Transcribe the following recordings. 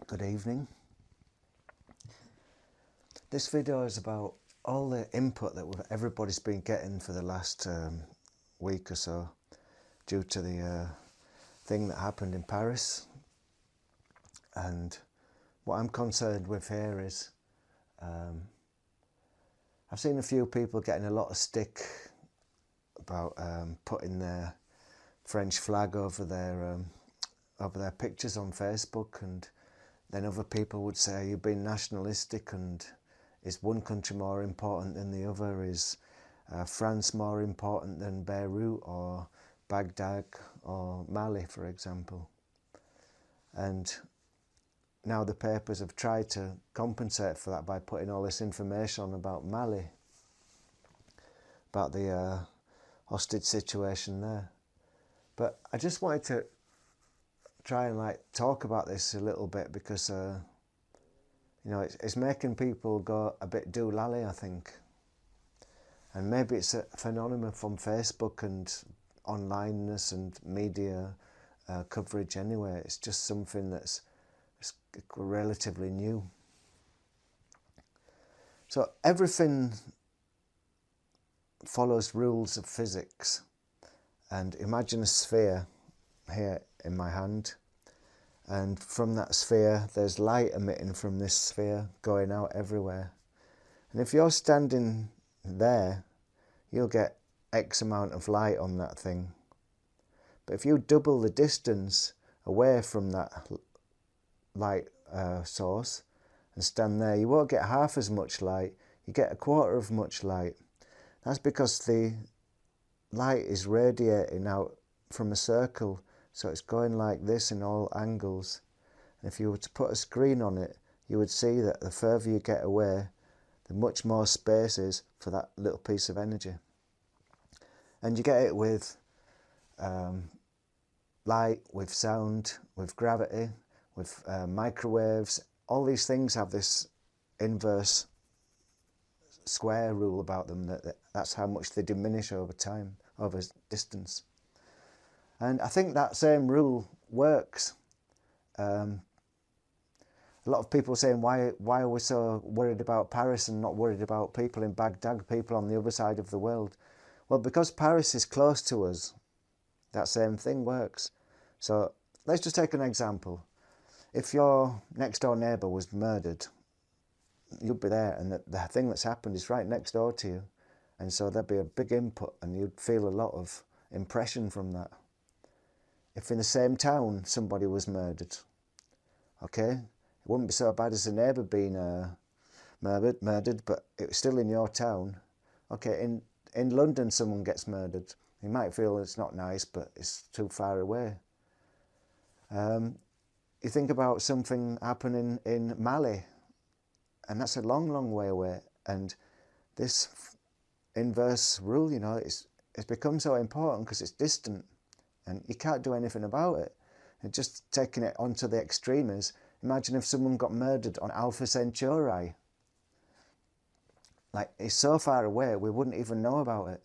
Good evening. This video is about all the input that everybody's been getting for the last week or so due to the thing that happened in Paris. And what I'm concerned with here is I've seen a few people getting a lot of stick about putting their French flag over their pictures on Facebook, and then other people would say you've been nationalistic, and is one country more important than the other? Is France more important than Beirut or Baghdad or Mali, for example? And now the papers have tried to compensate for that by putting all this information on about Mali, about the hostage situation there. But I just wanted to try and talk about this a little bit because it's making people go a bit doolally, I think. And maybe it's a phenomenon from Facebook and onlineness and media coverage anyway. It's just something that's relatively new. So everything follows rules of physics. And imagine a sphere here in my hand, and from that sphere there's light emitting from this sphere going out everywhere. And if you're standing there, you'll get X amount of light on that thing. But if you double the distance away from that light source and stand there, you won't get half as much light, you get a quarter of much light. That's because the light is radiating out from a circle, so it's going like this in all angles. And if you were to put a screen on it, you would see that the further you get away, the much more space is for that little piece of energy. And you get it with light, with sound, with gravity, with microwaves. All these things have this inverse square rule about them, that's how much they diminish over time, over distance. And I think that same rule works. A lot of people are saying, why are we so worried about Paris and not worried about people in Baghdad, people on the other side of the world? Well, because Paris is close to us, that same thing works. So let's just take an example. If your next door neighbour was murdered, you'd be there, and the thing that's happened is right next door to you, and so there'd be a big input and you'd feel a lot of impression from that. If in the same town somebody was murdered, okay, it wouldn't be so bad as the neighbour being murdered, but it was still in your town. Okay, in London someone gets murdered, you might feel it's not nice, but it's too far away. You think about something happening in Mali, and that's a long, long way away. And this inverse rule, it's become so important because it's distant and you can't do anything about it. And just taking it onto the extreme is, imagine if someone got murdered on Alpha Centauri. It's so far away we wouldn't even know about it.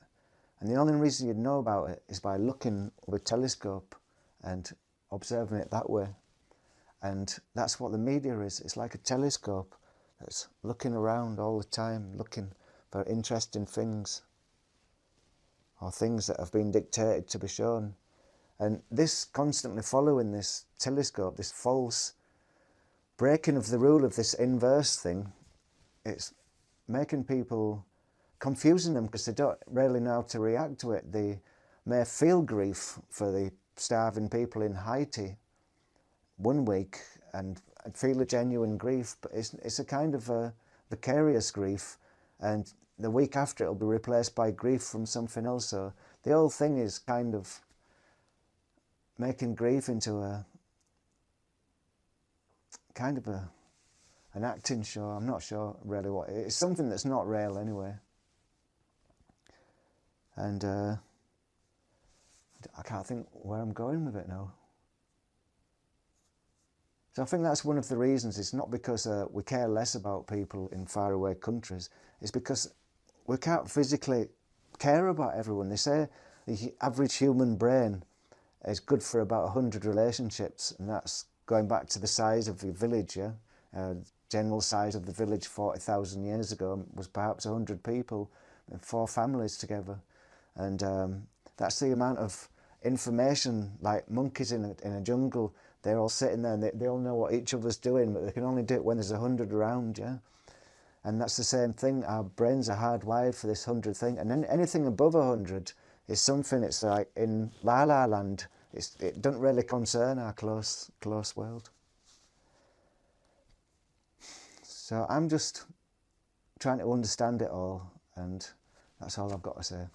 And the only reason you'd know about it is by looking with a telescope and observing it that way. And that's what the media is. It's like a telescope that's looking around all the time, looking for interesting things or things that have been dictated to be shown. And this constantly following this telescope, this false breaking of the rule of this inverse thing, it's making people, confusing them because they don't really know how to react to it. They may feel grief for the starving people in Haiti one week and feel a genuine grief, but it's a kind of a vicarious grief, and the week after it'll be replaced by grief from something else. So the whole thing is kind of making grief into a kind of an acting show. I'm not sure really what it is. It's something that's not real anyway. And I can't think where I'm going with it now. So I think that's one of the reasons. It's not because we care less about people in faraway countries. It's because we can't physically care about everyone. They say the average human brain is good for about 100 relationships, and that's going back to the size of the village, yeah? General size of the village 40,000 years ago was perhaps 100 people and 4 families together. And that's the amount of information, like monkeys in a jungle. They're all sitting there and they all know what each other's doing, but they can only do it when there's 100 around, yeah? And that's the same thing. Our brains are hardwired for this 100 thing. And then anything above 100 is something, it's like in La La Land. It doesn't really concern our close world. So I'm just trying to understand it all, and that's all I've got to say.